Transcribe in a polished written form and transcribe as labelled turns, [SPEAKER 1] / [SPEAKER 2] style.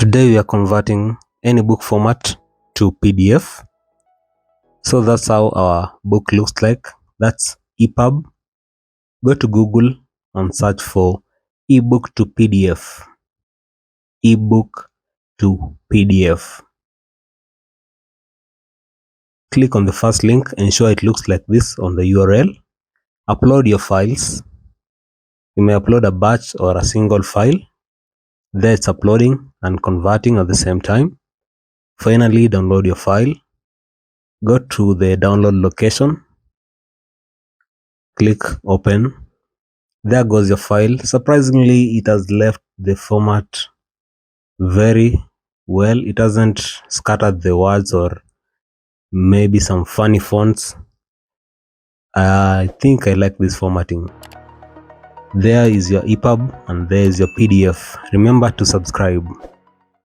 [SPEAKER 1] Today we are converting any book format to PDF. So that's how our book looks like. That's Epub. Go to Google and search for ebook to PDF. Ebook to PDF. Click on the first link, ensure it looks like this on the URL. Upload your files. You may upload a batch or a single file. There it's uploading and converting at the same time. Finally, download your file. Go to the download location. Click open. There goes your file. Surprisingly, it has left the format very well. It hasn't scattered the words or maybe some funny fonts. I think I like this formatting. There is your EPUB and there is your PDF. Remember to subscribe.